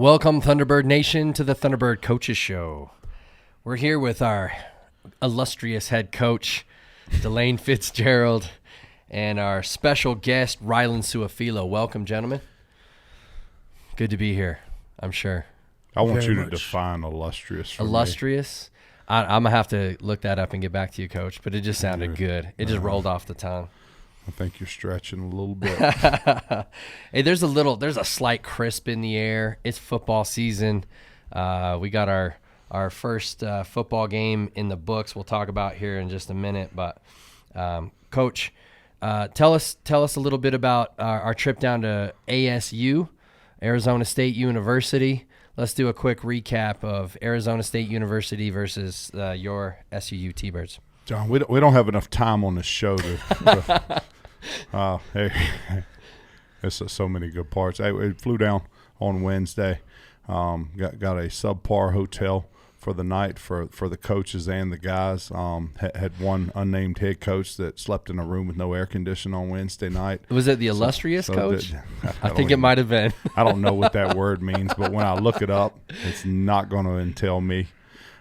Welcome, Thunderbird Nation, to the Thunderbird Coaches Show. We're here with our illustrious head coach, Jon Fitzgerald, and our special guest, Rylen Sua-Filo. Welcome, gentlemen. Good to be here, I'm sure. I want you to define illustrious for illustrious? I'm going to have to look that up and get back to you, Coach, but it just sounded good. It just rolled off the tongue. I think you're stretching a little bit. Hey, there's a slight crisp in the air. It's football season. We got our first football game in the books. We'll talk about here in just a minute. But Coach, tell us a little bit about our trip down to ASU, Arizona State University. Let's do a quick recap of Arizona State University versus your SUU T-Birds. John, we don't have enough time on this show to hey, there's so many good parts. We flew down on Wednesday, got a subpar hotel for the night for the coaches and the guys. Had one unnamed head coach that slept in a room with no air conditioning on Wednesday night. Was it the illustrious coach? I think it might have been. I don't know what that word means, but when I look it up, it's not going to entail me.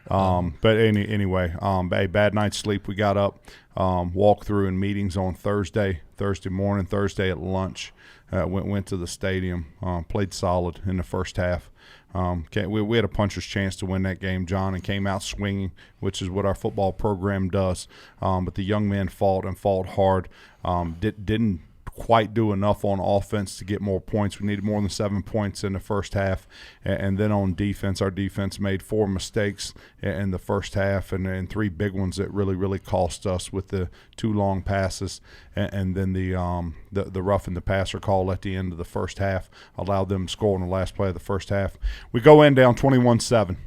But anyway, a bad night's sleep. We got up, walked through in meetings on Thursday morning, Thursday at lunch. Went to the stadium, played solid in the first half. We had a puncher's chance to win that game, John, and came out swinging, which is what our football program does. But the young men fought hard. Didn't quite do enough on offense to get more points. We needed more than 7 points in the first half. And then on defense, our defense made 4 mistakes in the first half and 3 big ones that really cost us with the 2 long passes. And then the roughing the passer call at the end of the first half allowed them to score in the last play of the first half. We go in down 21-7.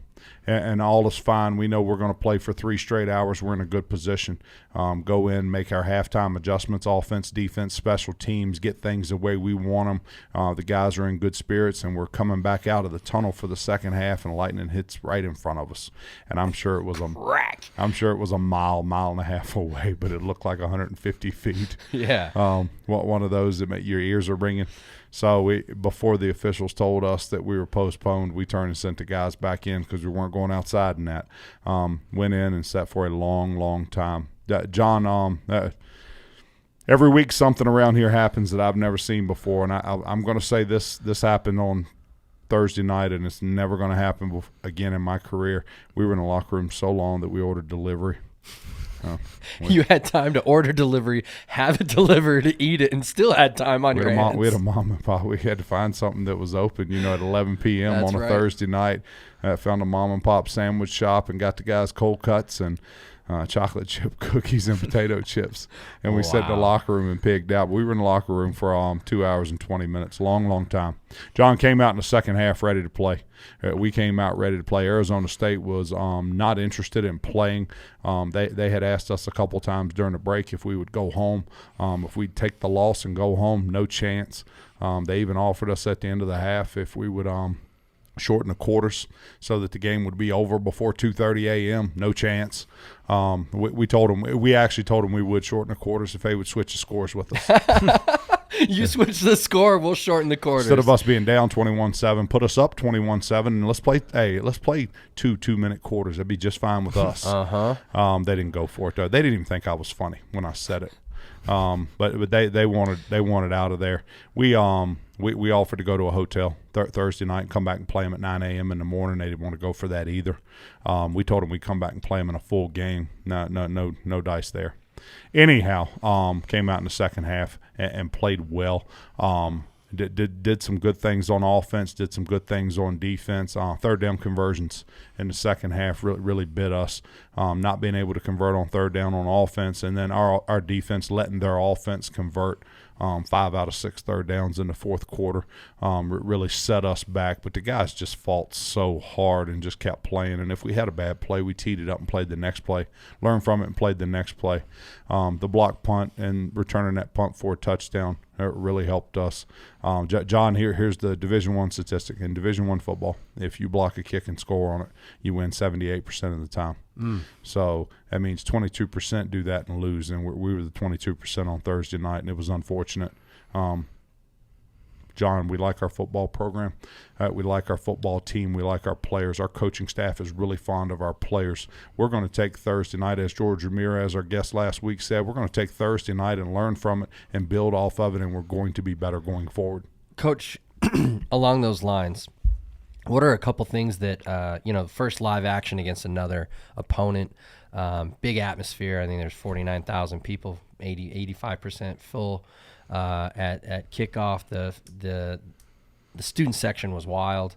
And all is fine. We know we're going to play for 3 straight hours. We're in a good position. Go in, make our halftime adjustments, offense, defense, special teams, get things the way we want them. The guys are in good spirits, and we're coming back out of the tunnel for the second half, and lightning hits right in front of us. And I'm sure it was a mile and a half away, but it looked like 150 feet. Yeah. One of those that your ears are ringing. So before the officials told us that we were postponed, we turned and sent the guys back in because we weren't going outside in that. Went in and sat for a long time. John, every week something around here happens that I've never seen before, and I'm going to say this happened on Thursday night, and it's never going to happen again in my career. We were in the locker room so long that we ordered delivery. You had time to order delivery, have it delivered, eat it, and still had time on your hands. We had a mom and pop. We had to find something that was open, at 11 p.m. on a Thursday night. Found a mom and pop sandwich shop and got the guys cold cuts and chocolate chip cookies and potato chips. And we sat in the locker room and pigged out. We were in the locker room for 2 hours and 20 minutes. Long time. John came out in the second half ready to play. We came out ready to play. Arizona State was not interested in playing. They had asked us a couple times during the break if we would go home. If we'd take the loss and go home, no chance. They even offered us at the end of the half if we would shorten the quarters so that the game would be over before 2:30 a.m. No chance. We actually told them we would shorten the quarters if they would switch the scores with us. You switch the score, we'll shorten the quarters. Instead of us being down 21-7, put us up 21-7, and let's play 2 2-minute quarters. That'd be just fine with us. They didn't go for it though. They didn't even think I was funny when I said it. But they wanted out of there. We offered to go to a hotel Thursday night and come back and play them at 9 a.m. in the morning. They didn't want to go for that either. We told them we'd come back and play them in a full game. No dice there. Anyhow, came out in the second half and played well. Did some good things on offense, did some good things on defense. Third down conversions in the second half really bit us, not being able to convert on third down on offense, and then our defense letting their offense convert 5 out of 6 third downs in the fourth quarter. Really set us back, but the guys just fought so hard and just kept playing. And if we had a bad play, we teed it up and played the next play, learned from it and played the next play. The block punt and returning that punt for a touchdown really helped us. John, here's the Division I statistic. In Division I football, if you block a kick and score on it, you win 78% of the time. So that means 22% do that and lose, and we were the 22% on Thursday night, and it was unfortunate. John, we like our football program. We like our football team. We like our players. Our coaching staff is really fond of our players. We're going to take Thursday night, as George Ramirez, our guest last week, said, we're going to take Thursday night and learn from it and build off of it, and we're going to be better going forward. Coach, along those lines, what are a couple things that, first live action against another opponent, big atmosphere. I think there's 49,000 people, 85% full at kickoff. The student section was wild.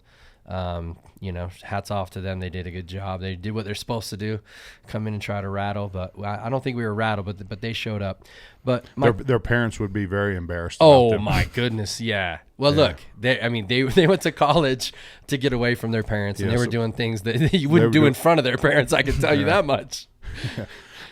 Hats off to them. They did a good job. They did what they're supposed to do, come in and try to rattle. But I don't think we were rattled, but they showed up. But their parents would be very embarrassed. Oh, about them. my goodness, yeah. Well, look, they went to college to get away from their parents, and they were doing things that you wouldn't do in front of their parents. I can tell you that much.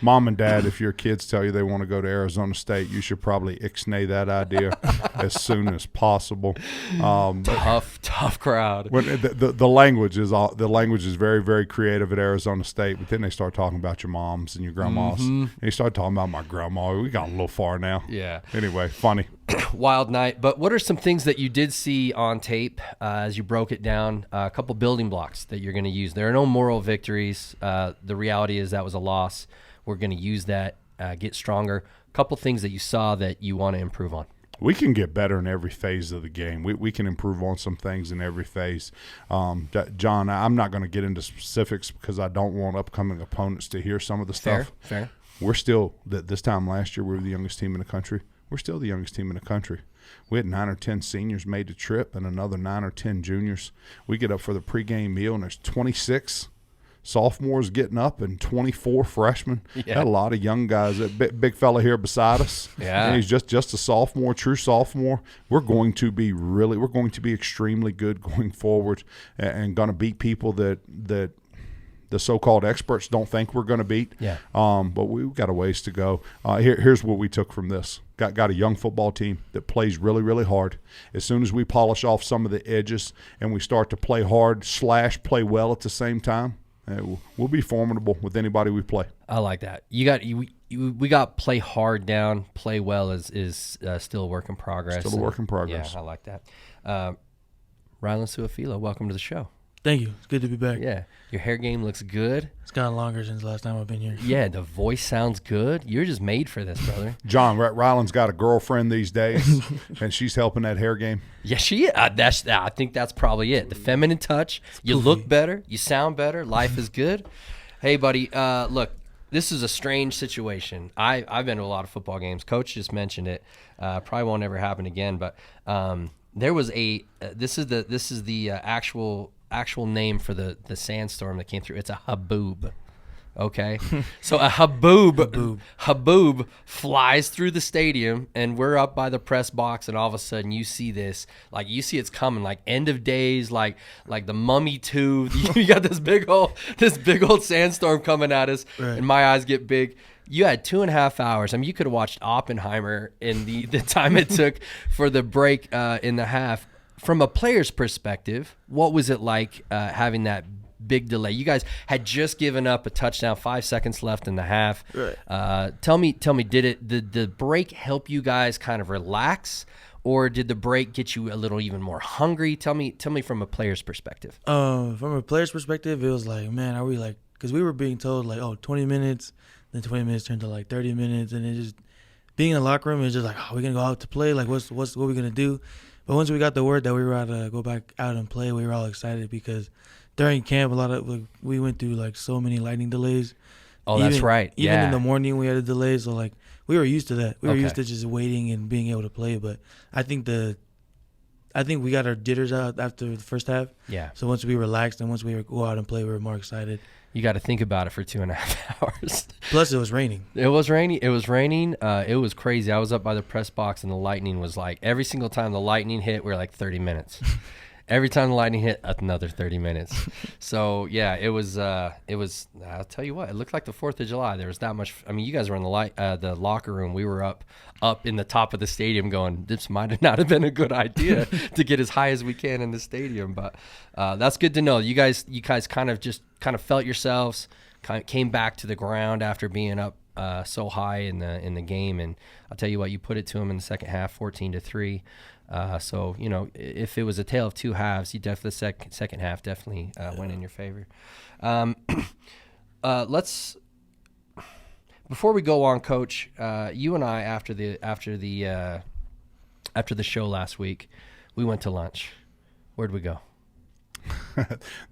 Mom and Dad, if your kids tell you they want to go to Arizona State, you should probably ixnay that idea as soon as possible. Tough crowd. When the language is very, very creative at Arizona State, but then they start talking about your moms and your grandmas. And you start talking about my grandma. We got a little far now. Yeah. Anyway, funny. Wild night. But what are some things that you did see on tape as you broke it down? A couple building blocks that you're going to use. There are no moral victories. The reality is that was a loss. We're going to use that, get stronger. A couple things that you saw that you want to improve on. We can get better in every phase of the game. We can improve on some things in every phase. John, I'm not going to get into specifics because I don't want upcoming opponents to hear some of the stuff. Fair. We're still, this time last year, we were the youngest team in the country. We're still the youngest team in the country. We had 9 or 10 seniors made the trip and another 9 or 10 juniors. We get up for the pregame meal, and there's 26 sophomores getting up and 24 freshmen. Yeah. Had a lot of young guys. That big fella here beside us. Yeah. And he's just a sophomore, true sophomore. We're going to be extremely good going forward and going to beat people that the so-called experts don't think we're going to beat. Yeah. But we've got a ways to go. Here's what we took from this. Got a young football team that plays really, really hard. As soon as we polish off some of the edges and we start to play hard / play well at the same time, we'll be formidable with anybody we play. I like that. We got play hard down. Play well is still a work in progress. Still a work in progress. Yeah, I like that. Rylen Sua-Filo, welcome to the show. Thank you. It's good to be back. Yeah, your hair game looks good. It's gotten longer since the last time I've been here. Yeah, the voice sounds good. You're just made for this, brother. John, Rylan's got a girlfriend these days, and she's helping that hair game. Yeah, she. I think that's probably it. The feminine touch. You look better. You sound better. Life is good. Hey, buddy. Look, this is a strange situation. I've been to a lot of football games. Coach just mentioned it. Probably won't ever happen again. But there was this is the actual name for the sandstorm that came through. It's a haboob. Okay, so a haboob flies through the stadium, and we're up by the press box, and all of a sudden you see this, like you see it's coming, like end of days, like the Mummy 2. You got this big old sandstorm coming at us, right. And my eyes get big. You had 2.5 hours. I mean, you could have watched Oppenheimer in the time it took for the break in the half. From a player's perspective, what was it like having that big delay? You guys had just given up a touchdown, 5 seconds left in the half. Right. Tell me, did the break help you guys kind of relax, or did the break get you a little even more hungry? Tell me from a player's perspective. From a player's perspective, it was like, man, are we like, because we were being told like, 20 minutes, then 20 minutes turned to like 30 minutes, and it just being in the locker room is just like, we're gonna go out to play, like what we gonna do? But once we got the word that we were out to go back out and play, we were all excited because during camp, we went through like so many lightning delays. Oh, that's right. Even in the morning, we had a delay, so like we were used to that. We were used to just waiting and being able to play. But I think we got our jitters out after the first half. Yeah. So once we relaxed and once we go out and play, we were more excited. You got to think about it for 2.5 hours. Plus, it was raining. It was raining. It was crazy. I was up by the press box, and the lightning was like, every single time the lightning hit, we were like 30 minutes. Every time the lightning hit, another 30 minutes. So, yeah, it was, I'll tell you what, it looked like the 4th of July. There was that much. I mean, you guys were in the locker room. We were up in the top of the stadium going, this might not have been a good idea to get as high as we can in the stadium. But that's good to know. You guys kind of felt yourselves, kind of came back to the ground after being up so high in the game. And I'll tell you what, you put it to them in the second half, 14-3. So, if it was a tale of two halves, you definitely second half definitely went in your favor. Before we go on, Coach, you and I after the show last week, we went to lunch. Where'd we go?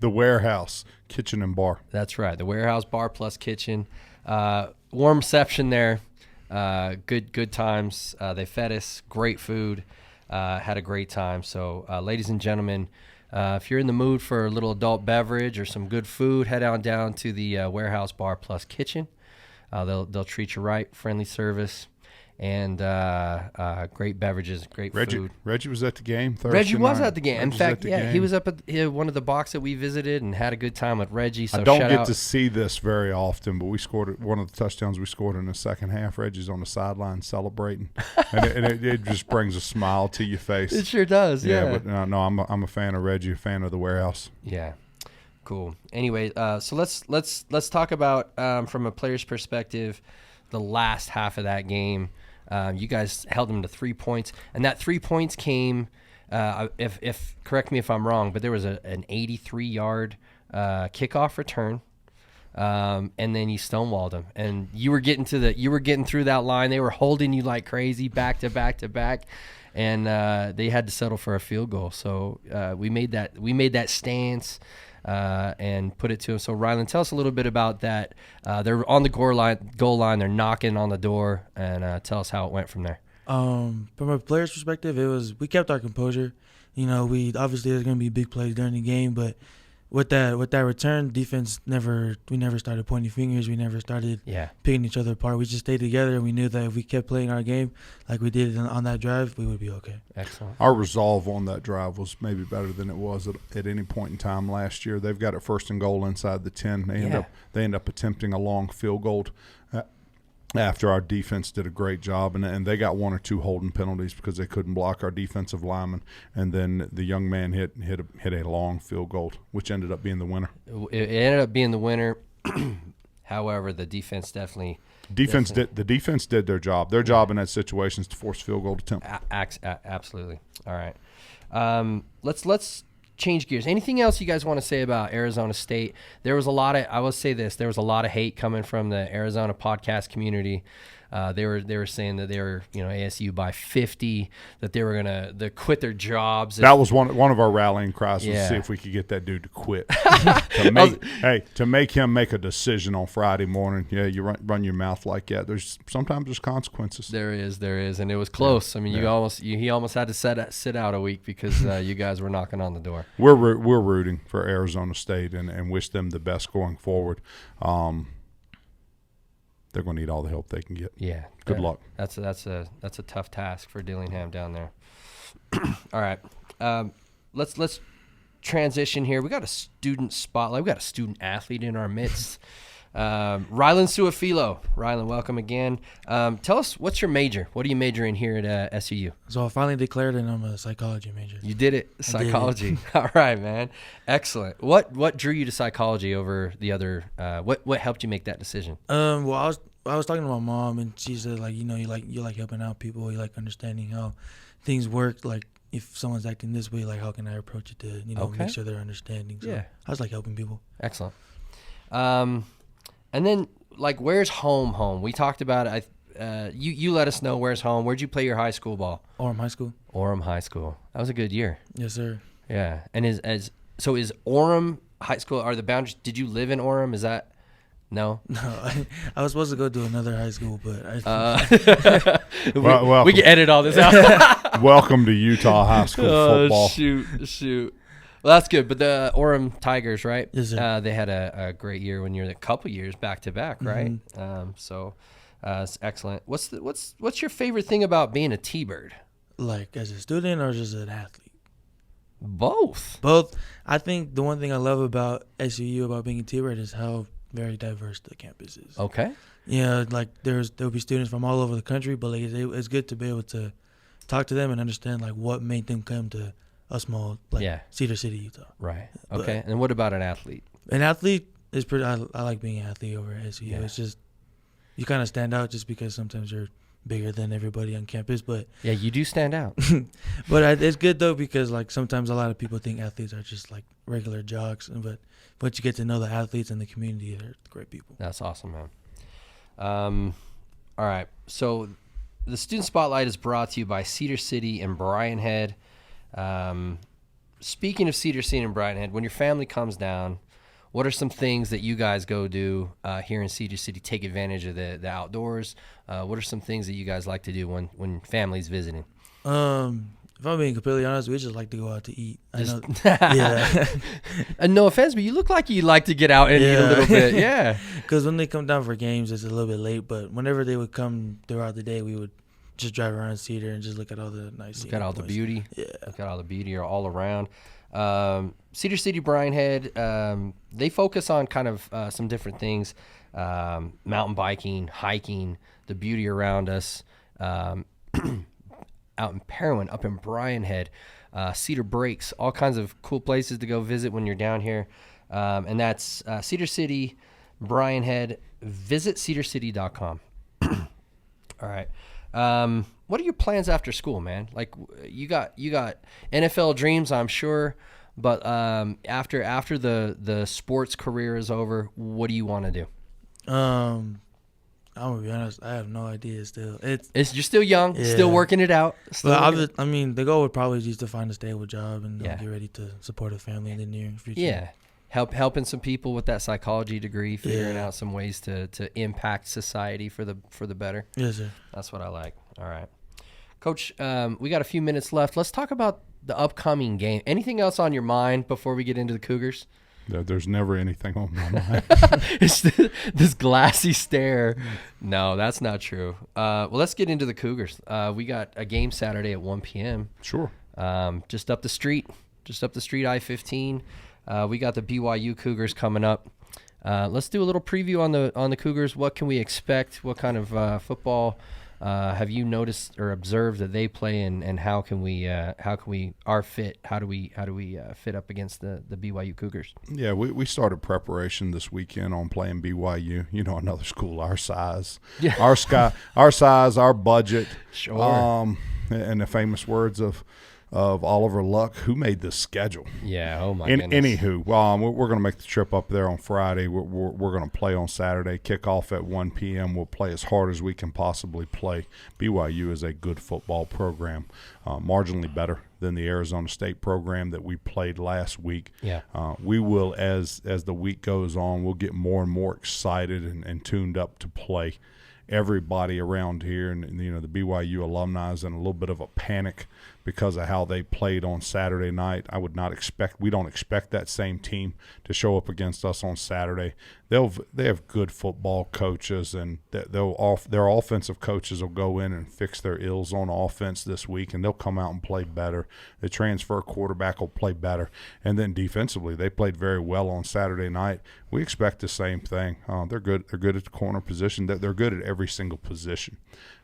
The Warehouse Kitchen and Bar. That's right, the Warehouse Bar plus Kitchen. Warm reception there. Good times. They fed us great food. Had a great time. So, ladies and gentlemen, if you're in the mood for a little adult beverage or some good food, head on down to the Warehouse Bar plus Kitchen. They'll treat you right, friendly service, and great beverages, great food. Reggie was at the game Thursday Reggie was night. at the game. In fact, he was up at one of the box that we visited and had a good time with Reggie. So I don't get to see this very often, but we scored one of the touchdowns we scored in the second half. Reggie's on the sideline celebrating, and it just brings a smile to your face. It sure does. Yeah. But no, I'm a fan of Reggie, a fan of the Warehouse. Yeah. Cool. Anyway, so let's talk about from a player's perspective, the last half of that game. You guys held them to 3 points, and that 3 points came. If correct me if I'm wrong, but there was an 83-yard kickoff return, and then you stonewalled them, and you were getting through that line. They were holding you like crazy, back to back to back. And they had to settle for a field goal. So we made that stance. And put it to him. So, Rylen, tell us a little bit about that. They're on the goal line. They're knocking on the door, and tell us how it went from there. From a player's perspective, we kept our composure. We obviously there's going to be big plays during the game, but with that return, defense we never started pointing fingers. We never started picking each other apart. We just stayed together, and we knew that if we kept playing our game like we did on that drive, we would be okay. Excellent. Our resolve on that drive was maybe better than it was at any point in time last year. They've got it 1st and goal inside the 10. They end up attempting a long field goal after our defense did a great job, and they got 1 or 2 holding penalties because they couldn't block our defensive lineman, and then the young man hit a long field goal, which ended up being the winner. It ended up being the winner. However, the defense definitely the defense did their job. Their job in that situation is to force field goal attempt. Absolutely. All right. Let's change gears. Anything else you guys want to say about Arizona State? There was a lot of, I will say this, there was a lot of hate coming from the Arizona podcast community. They were saying that they were, ASU by 50, that they were gonna quit their jobs. That was one of our rallying cries, was to see if we could get that dude to quit. to make him make a decision on Friday morning. Yeah, you run your mouth like that. Sometimes there's consequences. There is, and it was close. I mean, he almost had to sit out a week because you guys were knocking on the door. We're rooting for Arizona State and wish them the best going forward. They're going to need all the help they can get. Yeah. Good luck. That's a tough task for Dillingham down there. All right. Let's transition here. We got a student spotlight. We got a student athlete in our midst. Rylen Sua-Filo. Rylen, welcome again. Tell us, what's your major? What are you majoring here at SUU? So I finally declared, and I'm a psychology major. You did it, psychology. All right, man. Excellent. What drew you to psychology over the other? What helped you make that decision? Well, I was talking to my mom, and she said, like, you like helping out people. You like understanding how things work. Like, if someone's acting this way, like, how can I approach it to make sure they're understanding? So I was like helping people. Excellent. And then, like, where's home? We talked about it. You let us know where's home. Where'd you play your high school ball? Orem High School. Orem High School. That was a good year. Yes, sir. Yeah. And is Orem High School, are the boundaries, did you live in Orem? Is that, no? No, I was supposed to go to another high school, but we can edit all this out. Welcome to Utah High School football. Shoot. Well, that's good. But the Orem Tigers, right? Yes, sir. They had a great year when you're a couple years back to back, right? Mm-hmm. It's excellent. What's your favorite thing about being a T-Bird? Like, as a student or just an athlete? Both. I think the one thing I love about SUU, about being a T-Bird, is how very diverse the campus is. Okay. Yeah, like there'll be students from all over the country, but like it's good to be able to talk to them and understand like what made them come to a small Cedar City, Utah. Right. Okay. And what about an athlete? An athlete is pretty. I like being an athlete over at SUU. Yeah. It's just you kind of stand out just because sometimes you're bigger than everybody on campus. But Yeah, you do stand out. but it's good though, because like sometimes a lot of people think athletes are just like regular jocks, but once you get to know the athletes and the community, they're great people. That's awesome, man. All right. So the Student Spotlight is brought to you by Cedar City and Bryan Head. Speaking of Cedar City and Bryan Head, when your family comes down, what are some things that you guys go do here in Cedar City? Take advantage of the outdoors. What are some things that you guys like to do when family's visiting? If I'm being completely honest, we just like to go out to eat. I know, yeah. And no offense, but you look like you like to get out and eat a little bit. Yeah. Because when they come down for games, it's a little bit late. But whenever they would come throughout the day, we would just drive around Cedar and just look at all the nice. Look at all the beauty. Yeah. Look at all the beauty all around. Cedar City, Bryan Head, they focus on kind of some different things, mountain biking, hiking, the beauty around us. Out in Parowan, up in Bryan Head, Cedar Breaks, all kinds of cool places to go visit when you're down here. And that's Cedar City, Bryan Head. Visit cedarcity.com. All right. What are your plans after school, man? Like you got NFL dreams, I'm sure, but after the sports career is over, what do you want to do? I'm gonna be honest, I have no idea still. You're still young, still working it out. I mean, the goal would probably just to find a stable job and get ready to support a family in the near future. Yeah. Helping some people with that psychology degree, figuring out some ways to impact society for the better. Yes, sir. That's what I like. All right. Coach, we got a few minutes left. Let's talk about the upcoming game. Anything else on your mind before we get into the Cougars? There's never anything on my mind. It's this glassy stare. No, that's not true. Well, let's get into the Cougars. We got a game Saturday at 1 p.m. Sure. Just up the street, I-15. We got the BYU Cougars coming up. Let's do a little preview on the Cougars. What can we expect? What kind of football have you noticed or observed that they play, and how do we fit up against the BYU Cougars? Yeah, we started preparation this weekend on playing BYU. You know, another school our size, our size, our budget. Sure. And the famous words of Oliver Luck, who made this schedule. Yeah, oh my goodness. Anywho, we're going to make the trip up there on Friday. We're going to play on Saturday, kick off at 1 p.m. We'll play as hard as we can possibly play. BYU is a good football program, marginally better than the Arizona State program that we played last week. Yeah. We will, as the week goes on, we'll get more and more excited and tuned up to play. Everybody around here, and you know, the BYU alumni is in a little bit of a panic because of how they played on Saturday night. We don't expect that same team to show up against us on Saturday. They have good football coaches, and their offensive coaches will go in and fix their ills on offense this week, and they'll come out and play better. The transfer quarterback will play better, and then defensively, they played very well on Saturday night. We expect the same thing. They're good. They're good at the corner position. They're good at every single position.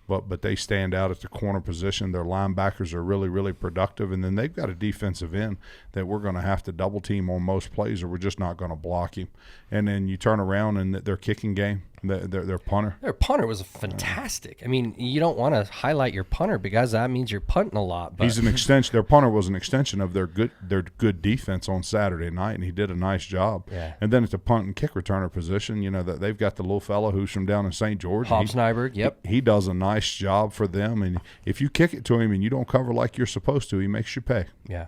But they stand out at the corner position. Their linebackers are really, really productive. And then they've got a defensive end that we're going to have to double team on most plays, or we're just not going to block him. And then you turn around and their kicking game, their punter. Their punter was fantastic. I mean, you don't want to highlight your punter because that means you're punting a lot. But he's an extension. Their punter was an extension of their good defense on Saturday night, and he did a nice job. Yeah. And then at the punt and kick returner position, you know, that they've got the little fellow who's from down in St. George. Hobbs Nyberg, yep. He does a nice job for them, and if you kick it to him and you don't cover like you're supposed to, he makes you pay. Yeah.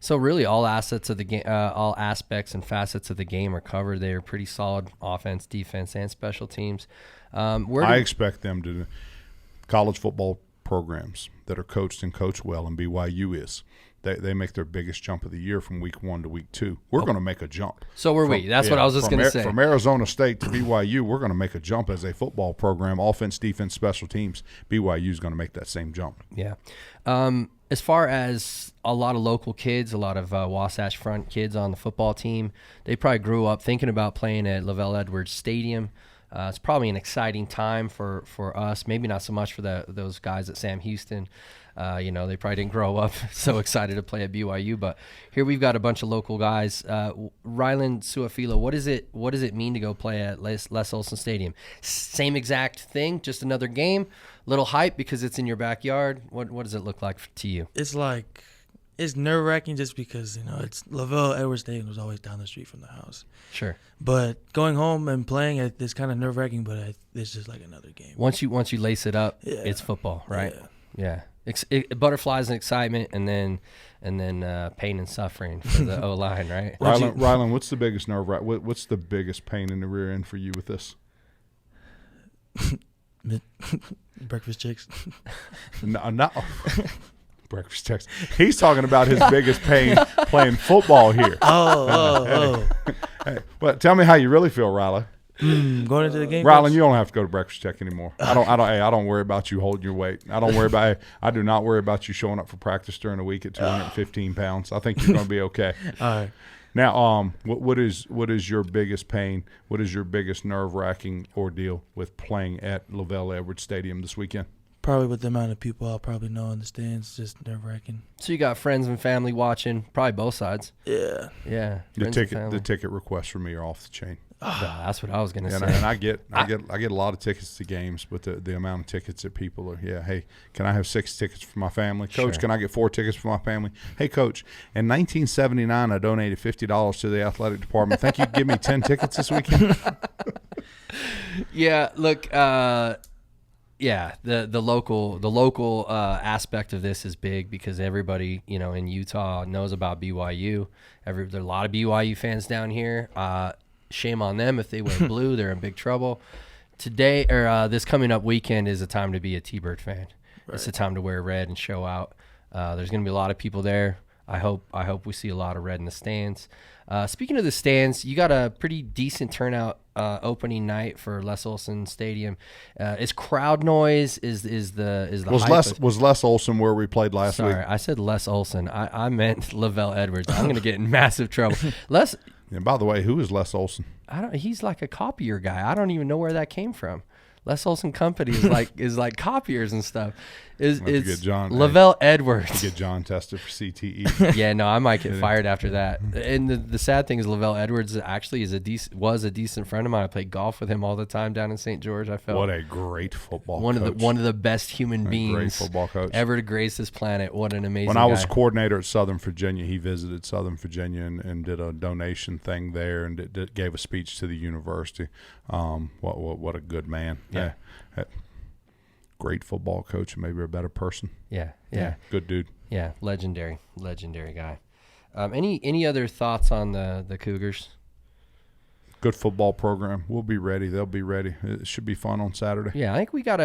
So really, all assets of the game, all aspects and facets of the game are covered. They are pretty solid offense, defense, and special teams. I expect them to college football programs that are coached and coached well, and BYU is. They make their biggest jump of the year from week 1 to week 2. We're going to make a jump. So we. That's what I was just going to say. From Arizona State to BYU, we're going to make a jump as a football program, offense, defense, special teams. BYU is going to make that same jump. Yeah. As far as a lot of local kids, a lot of Wasatch Front kids on the football team, they probably grew up thinking about playing at Lavelle Edwards Stadium. It's probably an exciting time for us. Maybe not so much for those guys at Sam Houston. They probably didn't grow up so excited to play at BYU. But here we've got a bunch of local guys. Rylen Sua-Filo, what does it mean to go play at Les Olson Stadium? Same exact thing, just another game. Little hype because it's in your backyard. What does it look like to you? It's nerve-wracking just because, it's Lavelle Edwards Stadium was always down the street from the house. Sure. But going home and playing, it's kind of nerve-wracking, but it's just like another game. Once you lace it up, it's football, right? Yeah. Butterflies and excitement, and then pain and suffering for the O-line, right? Rylen, what's the biggest what's the biggest pain in the rear end for you with this? Breakfast chicks. No. Breakfast checks. He's talking about his biggest pain playing football here. Hey, well, tell me how you really feel, Rylen. Going into the game, Rylen, you don't have to go to breakfast check anymore. I don't worry about you holding your weight. I do not worry about you showing up for practice during the week at 215 pounds. I think you're going to be okay. All right. Now, what is your biggest pain? What is your biggest nerve-wracking ordeal with playing at Lavelle Edwards Stadium this weekend? Probably with the amount of people I'll probably know in the stands, just nerve-wracking. So you got friends and family watching, probably both sides. Yeah. Yeah. The ticket requests for me are off the chain. That's what I was gonna say. And I get a lot of tickets to games, but the amount of tickets that people are, hey, can I have 6 tickets for my family? Coach, Sure. Can I get 4 tickets for my family? Hey, Coach, in 1979, I donated $50 to the athletic department. Think you could give me 10 tickets this weekend? Yeah, look, the local aspect of this is big because everybody in Utah knows about BYU. There are a lot of BYU fans down here. Shame on them if they wear blue; they're in big trouble. Today or this coming up weekend is a time to be a T-Bird fan. Right. It's a time to wear red and show out. There's going to be a lot of people there. I hope we see a lot of red in the stands. Speaking of the stands, you got a pretty decent turnout opening night for Les Olson Stadium. Is crowd noise is the was Les Olson where we played last week? Sorry, I said Les Olson. I meant Lavelle Edwards. I'm going to get in massive trouble. Les. And by the way, who is Les Olson? He's like a copier guy. I don't even know where that came from. Les Olson Company is like copiers and stuff. It's Lavelle Edwards. Get John tested for CTE. Yeah, no, I might get fired after that. And the sad thing is Lavelle Edwards actually was a decent friend of mine. I played golf with him all the time down in St. George. I felt what a great football coach. One of the best human beings great football coach ever to grace this planet. What an amazing When guy. I was coordinator at Southern Virginia, he visited Southern Virginia and did a donation thing there and gave a speech to the university. What a good man. Yeah. Great football coach, maybe a better person. Yeah. Good dude. Yeah, legendary guy. Any other thoughts on the Cougars? Good football program. We'll be ready. They'll be ready. It should be fun on Saturday. Yeah, I think we got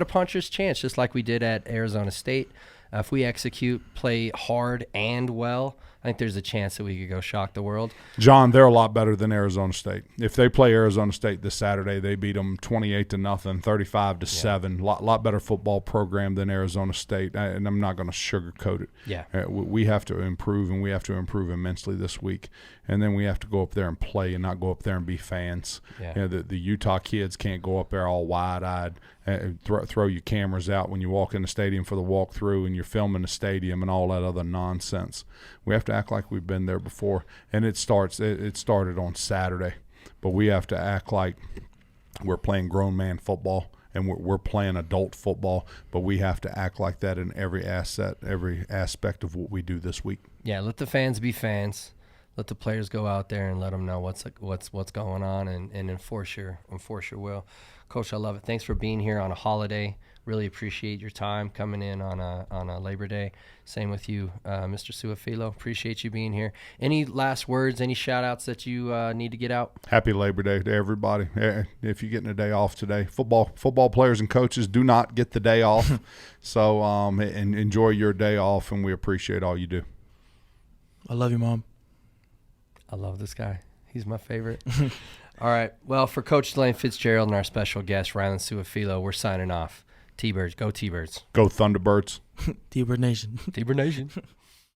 a puncher's chance, just like we did at Arizona State. If we execute, play hard and well, I think there's a chance that we could go shock the world. John, they're a lot better than Arizona State. If they play Arizona State this Saturday, they beat them 28-0, 35-7. Lot better football program than Arizona State, and I'm not going to sugarcoat it. Yeah, we have to improve, and we have to improve immensely this week. And then we have to go up there and play, and not go up there and be fans. Yeah. The Utah kids can't go up there all wide-eyed, throw your cameras out when you walk in the stadium for the walkthrough, and you're filming the stadium and all that other nonsense. We have to act like we've been there before, and it started on Saturday, but we have to act like we're playing grown man football and we're playing adult football, but we have to act like that in every aspect of what we do this week. Yeah, let the fans be fans. Let the players go out there and let them know what's going on and enforce your will. Coach, I love it. Thanks for being here on a holiday. Really appreciate your time coming in on a Labor Day. Same with you, Mr. Sua-Filo. Appreciate you being here. Any last words, any shout-outs that you need to get out? Happy Labor Day to everybody. If you're getting a day off today, football players and coaches do not get the day off. So and enjoy your day off, and we appreciate all you do. I love you, Mom. I love this guy. He's my favorite. All right. Well, for Coach Lane Fitzgerald and our special guest, Rylen Sua-Filo, we're signing off. T-Birds. Go T-Birds. Go Thunderbirds. T-Bird Nation. T-Bird Nation.